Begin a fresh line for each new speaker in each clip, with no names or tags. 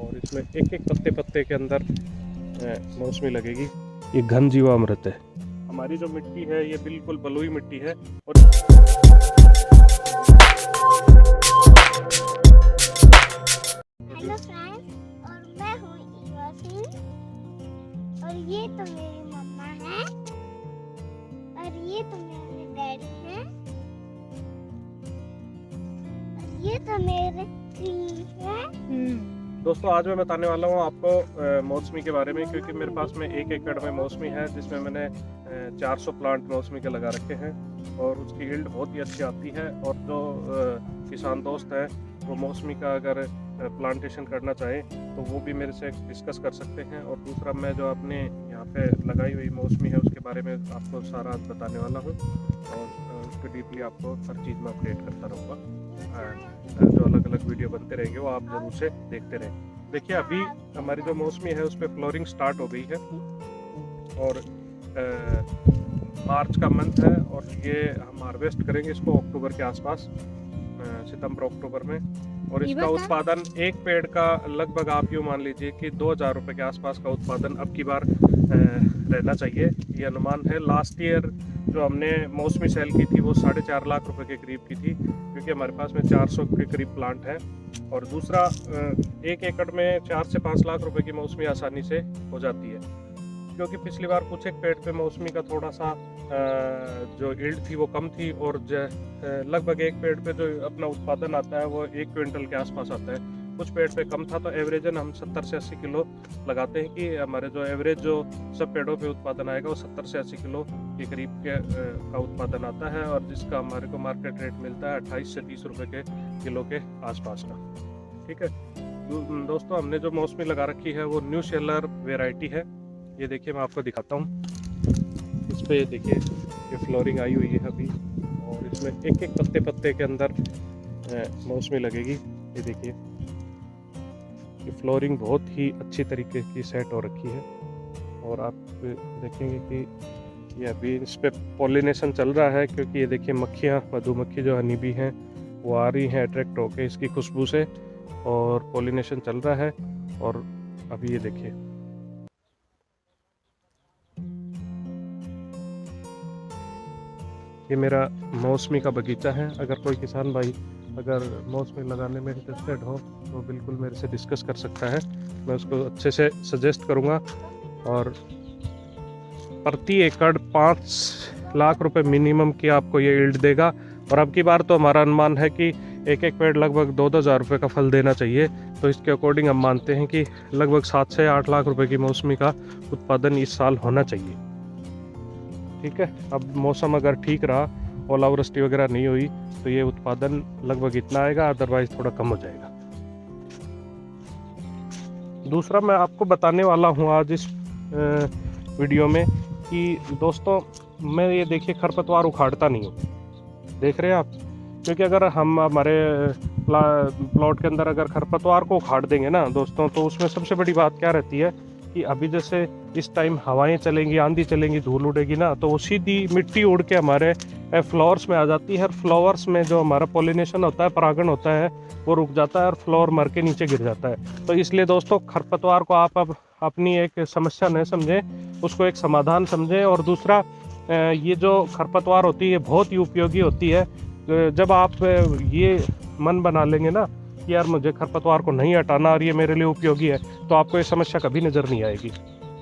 और इसमें एक एक पत्ते पत्ते के अंदर मौसमी लगेगी। ये घन जीवामृत है। हमारी जो मिट्टी है ये बिल्कुल बलुई मिट्टी है और
हेलो फ्रेंड्स, और मैं हूँ ईवा सिंह, और ये तो मेरी मम्मा है, और ये तो मेरे डैडी हैं, और ये तो मेरे ट्री है।
दोस्तों आज मैं बताने वाला हूँ आपको मौसमी के बारे में, क्योंकि मेरे पास में 1 एकड़ में मौसमी है जिसमें मैंने 400 प्लांट मौसमी के लगा रखे हैं और उसकी यील्ड बहुत ही अच्छी आती है। और जो किसान दोस्त हैं वो मौसमी का अगर प्लांटेशन करना चाहें तो वो भी मेरे से डिस्कस कर सकते हैं। और दूसरा, मैं जो अपने यहाँ पे लगाई हुई मौसमी है उसके बारे में आपको सारा बताने वाला हूँ और उसको डीपली आपको हर चीज़ में अपडेट करता रहूँगा। जो अलग अलग वीडियो बनते रहेंगे वो आप जरूर से देखते रहें। देखिए अभी हमारी जो मौसमी है उस पर फ्लोरिंग स्टार्ट हो गई है और मार्च का मंथ है और ये हम हार्वेस्ट करेंगे इसको अक्टूबर के आसपास, सितंबर अक्टूबर में। और इसका उत्पादन एक पेड़ का लगभग आप यूँ मान लीजिए कि 2000 रुपये के आसपास का उत्पादन अब की बार रहना चाहिए, ये अनुमान है। लास्ट ईयर जो हमने मौसमी सेल की थी वो 4.5 लाख रुपए के करीब की थी, क्योंकि हमारे पास में 400 के करीब प्लांट है। और दूसरा, 1 एकड़ में 4 से 5 लाख रुपए की मौसमी आसानी से हो जाती है, क्योंकि पिछली बार कुछ एक पेड़ पे मौसमी का थोड़ा सा जो यील्ड थी वो कम थी और लगभग एक पेड़ पे जो अपना उत्पादन आता है वो 1 क्विंटल के आसपास आता है। कुछ पेड़ पे कम था, तो एवरेजन हम 70 से 80 किलो लगाते हैं कि हमारे जो एवरेज जो सब पेड़ों पे उत्पादन आएगा वो 70 से 80 किलो के करीब का उत्पादन आता है, और जिसका हमारे को मार्केट रेट मिलता है 28 से 30 रुपए के किलो के आसपास का। ठीक है दोस्तों, हमने जो मौसमी लगा रखी है वो न्यू शेलर वेराइटी है। ये देखिए मैं आपको दिखाता हूँ। इस पे ये देखिए ये फ्लोरिंग आई हुई है अभी, और इसमें एक एक पत्ते पत्ते के अंदर मौसमी लगेगी। ये देखिए ये फ्लोरिंग बहुत ही अच्छी तरीके की सेट हो रखी है, और आप देखेंगे कि ये अभी इस पे पॉलिनेशन चल रहा है, क्योंकि ये देखिए मक्खियाँ, मधुमक्खी जो हनी बी हैं वो आ रही हैं अट्रैक्ट होके इसकी खुशबू से, और पॉलिनेशन चल रहा है। और अभी ये देखिए ये मेरा मौसमी का बगीचा है। अगर कोई किसान भाई अगर मौसमी लगाने में इंटरेस्टेड हो तो बिल्कुल मेरे से डिस्कस कर सकता है, मैं उसको अच्छे से सजेस्ट करूँगा। और प्रति एकड़ 5 लाख रुपए मिनिमम की आपको ये यील्ड देगा। और अब की बार तो हमारा अनुमान है कि एक एक पेड़ लगभग 2-2 हज़ार रुपये का फल देना चाहिए, तो इसके अकॉर्डिंग हम मानते हैं कि लगभग 7 से 8 लाख रुपए की मौसमी का उत्पादन इस साल होना चाहिए। ठीक है, अब मौसम अगर ठीक रहा, ओलावृष्टि वगैरह नहीं हुई, तो ये उत्पादन लगभग इतना आएगा, अदरवाइज थोड़ा कम हो जाएगा। दूसरा, मैं आपको बताने वाला हूँ आज इस वीडियो में कि दोस्तों मैं ये देखिए खरपतवार उखाड़ता नहीं हूँ, देख रहे हैं आप। क्योंकि अगर हम हमारे प्लॉट के अंदर अगर खरपतवार को उखाड़ देंगे ना दोस्तों, तो उसमें सबसे बड़ी बात क्या रहती है कि अभी जैसे इस टाइम हवाएं चलेंगी, आंधी चलेंगी, धूल उड़ेगी ना, तो वो सीधी मिट्टी उड़ के हमारे फ्लावर्स में आ जाती है। और फ्लावर्स में जो हमारा पॉलिनेशन होता है, परागण होता है, वो रुक जाता है और फ्लावर मर के नीचे गिर जाता है। तो इसलिए दोस्तों खरपतवार को आप अब अपनी एक समस्या न समझें, उसको एक समाधान समझें। और दूसरा, ये जो खरपतवार होती है बहुत ही उपयोगी होती है। जब आप ये मन बना लेंगे ना कि यार मुझे खरपतवार को नहीं हटाना और ये मेरे लिए उपयोगी है, तो आपको ये समस्या कभी नज़र नहीं आएगी।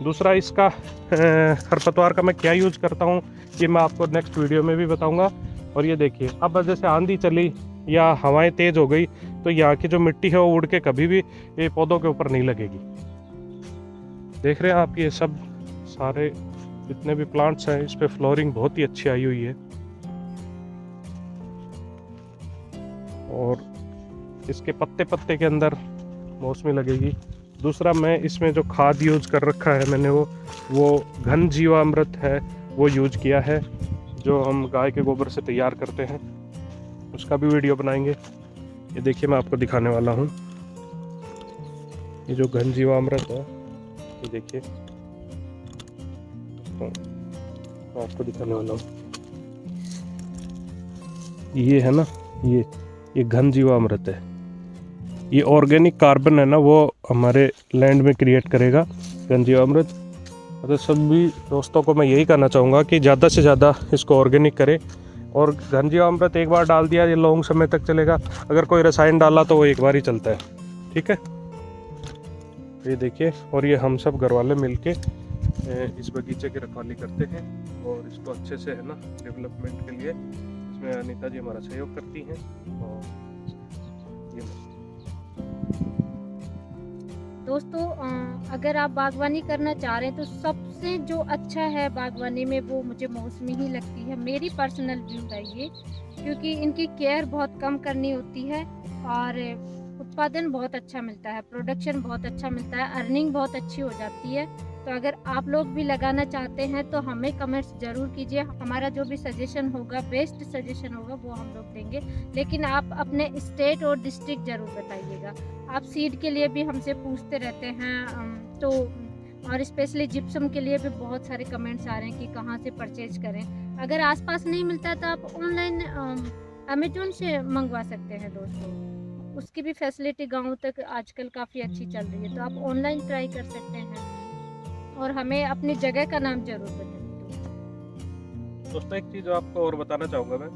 दूसरा, इसका खरपतवार का मैं क्या यूज़ करता हूँ ये मैं आपको नेक्स्ट वीडियो में भी बताऊँगा। और ये देखिए अब जैसे आंधी चली या हवाएं तेज़ हो गई, तो यहाँ की जो मिट्टी है वो उड़ के कभी भी ये पौधों के ऊपर नहीं लगेगी। देख रहे हैं आप, ये सब सारे जितने भी प्लांट्स हैं इस पर फ्लोरिंग बहुत ही अच्छी आई हुई है, और इसके पत्ते पत्ते के अंदर मौसमी लगेगी। दूसरा, मैं इसमें जो खाद यूज कर रखा है मैंने वो घन जीवामृत है, वो यूज किया है, जो हम गाय के गोबर से तैयार करते हैं, उसका भी वीडियो बनाएंगे। ये देखिए मैं आपको दिखाने वाला हूँ, ये जो घन जीवामृत है, ये देखिए मैं आपको दिखाने वाला हूँ। ये है ना, ये घन जीवामृत है, ये ऑर्गेनिक कार्बन है ना, वो हमारे लैंड में क्रिएट करेगा गंजीवामृत। तो सभी दोस्तों को मैं यही कहना चाहूँगा कि ज़्यादा से ज़्यादा इसको ऑर्गेनिक करें। और गंजीवामृत एक बार डाल दिया ये लॉन्ग समय तक चलेगा, अगर कोई रसायन डाला तो वो एक बार ही चलता है। ठीक है, ये देखिए। और ये हम सब घर वाले मिल के इस बगीचे की रखवाली करते हैं और इसको अच्छे से है ना डेवलपमेंट के लिए इसमें अनीता जी हमारा सहयोग करती हैं। और ये
दोस्तों अगर आप बागवानी करना चाह रहे हैं तो सबसे जो अच्छा है बागवानी में वो मुझे मौसमी ही लगती है। मेरी पर्सनल व्यू है ये, क्योंकि इनकी केयर बहुत कम करनी होती है और उत्पादन बहुत अच्छा मिलता है, प्रोडक्शन बहुत अच्छा मिलता है, अर्निंग बहुत अच्छी हो जाती है। तो अगर आप लोग भी लगाना चाहते हैं तो हमें कमेंट्स ज़रूर कीजिए। हमारा जो भी सजेशन होगा, बेस्ट सजेशन होगा, वो हम लोग देंगे। लेकिन आप अपने स्टेट और डिस्ट्रिक्ट ज़रूर बताइएगा। आप सीड के लिए भी हमसे पूछते रहते हैं तो, और स्पेशली जिप्सम के लिए भी बहुत सारे कमेंट्स आ रहे हैं कि कहाँ से परचेज करें। अगर आसपास नहीं मिलता तो आप ऑनलाइन अमेजोन से मंगवा सकते हैं दोस्तों। उसकी भी फैसिलिटी गाँव तक आजकल काफ़ी अच्छी चल रही है, तो आप ऑनलाइन ट्राई कर सकते हैं। और हमें अपनी जगह का नाम जरूर बताइए।
दोस्तों एक चीज़ आपको और बताना चाहूँगा मैं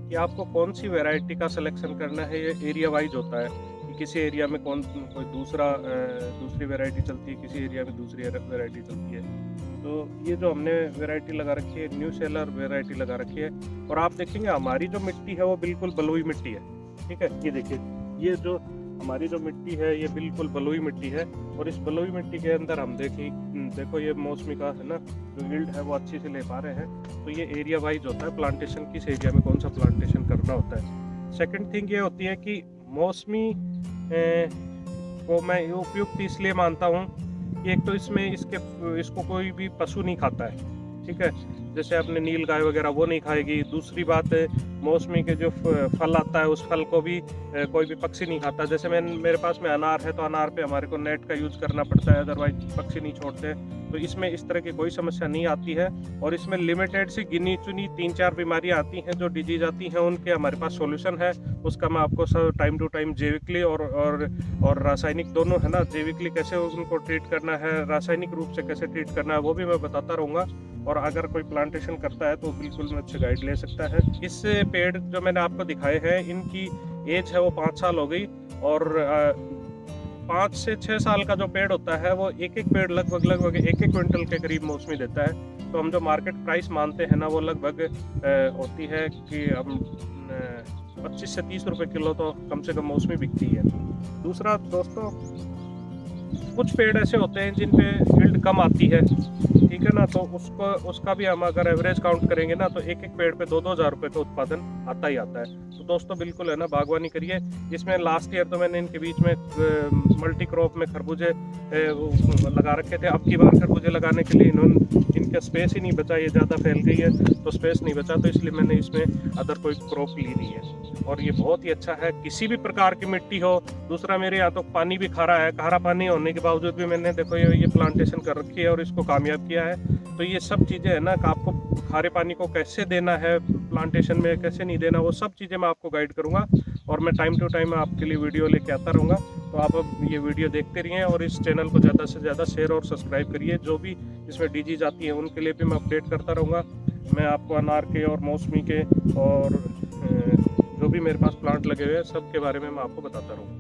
कि आपको कौन सी वैरायटी का सिलेक्शन करना है। ये एरिया वाइज होता है कि किसी एरिया में कोई दूसरी वैरायटी चलती है, किसी एरिया में दूसरी वैरायटी चलती है। तो ये जो हमने वैरायटी लगा रखी है, न्यू सेलर वैरायटी लगा रखी है। और आप देखेंगे हमारी जो मिट्टी है वो बिल्कुल बलुई मिट्टी है। ठीक है, ये देखिए, ये जो हमारी जो मिट्टी है ये बिल्कुल बलुई मिट्टी है। और इस बलुई मिट्टी के अंदर हम देखो ये मौसमी का है ना जो यील्ड है वो अच्छी से ले पा रहे हैं। तो ये एरिया वाइज होता है प्लांटेशन, किस एरिया में कौन सा प्लांटेशन करना होता है। सेकंड थिंग ये होती है कि मौसमी को मैं उपयुक्त इसलिए मानता हूँ कि एक तो इसमें इसको कोई भी पशु नहीं खाता है। ठीक है, जैसे अपने नील गाय वगैरह वो नहीं खाएगी। दूसरी बात है, मौसमी के जो फल आता है उस फल को भी कोई भी पक्षी नहीं खाता। जैसे मेरे पास में अनार है तो अनार पे हमारे को नेट का यूज़ करना पड़ता है, अदरवाइज पक्षी नहीं छोड़ते। तो इसमें इस तरह की कोई समस्या नहीं आती है। और इसमें लिमिटेड सी गिनी चुनी 3-4 बीमारियां आती हैं जो डिजीज आती हैं, उनके हमारे पास सॉल्यूशन है। उसका मैं आपको सब टाइम टू टाइम जैविकली और रासायनिक दोनों है ना, जैविकली कैसे उनको ट्रीट करना है, रासायनिक रूप से कैसे ट्रीट करना है वो भी मैं बताता रहूँगा। और अगर कोई प्लांटेशन करता है तो बिल्कुल मुझसे गाइड ले सकता है। इस पेड़ जो मैंने आपको दिखाए हैं इनकी एज है वो 5 साल हो गई। और 5 से 6 साल का जो पेड़ होता है वो एक पेड़ लगभग 1 क्विंटल के करीब मौसमी देता है। तो हम जो मार्केट प्राइस मानते हैं ना वो लगभग होती है कि हम 25 से 30 रुपए किलो तो कम से कम मौसमी बिकती है। दूसरा दोस्तों, कुछ पेड़ ऐसे होते हैं जिन पे यील्ड कम आती है, ठीक है ना, तो उसका भी हम अगर एवरेज काउंट करेंगे ना तो एक पेड़ पे 2-2 हज़ार रुपये का उत्पादन आता ही आता है। तो दोस्तों बिल्कुल है ना बागवानी करिए। इसमें लास्ट ईयर तो मैंने इनके बीच में मल्टी क्रॉप में खरबूजे लगा रखे थे। अब की बार खरबूजे लगाने के लिए इनका स्पेस ही नहीं बचा, ये ज़्यादा फैल गई है तो स्पेस नहीं बचा, तो इसलिए मैंने इसमें अदर कोई क्रॉप ली नहीं है। और ये बहुत ही अच्छा है, किसी भी प्रकार की मिट्टी हो। दूसरा, मेरे यहाँ तो पानी भी खारा है, खारा पानी होने के बावजूद भी मैंने देखो ये प्लांटेशन कर रखी है और इसको कामयाब किया है। तो ये सब चीज़ें है ना कि आपको खारे पानी को कैसे देना है प्लांटेशन में, कैसे नहीं देना, वो सब चीज़ें मैं आपको गाइड करूँगा। और मैं टाइम टू टाइम आपके लिए वीडियो लेके आता रहूँगा। तो आप अब ये वीडियो देखते रहिए और इस चैनल को ज़्यादा से ज़्यादा शेयर और सब्सक्राइब करिए। जो भी इसमें डिजीज आती है उनके लिए भी मैं अपडेट करता रहूँगा। मैं आपको अनार के और मौसमी के और जो भी मेरे पास प्लांट लगे हुए हैं सब के बारे में मैं आपको बताता रहूँगा।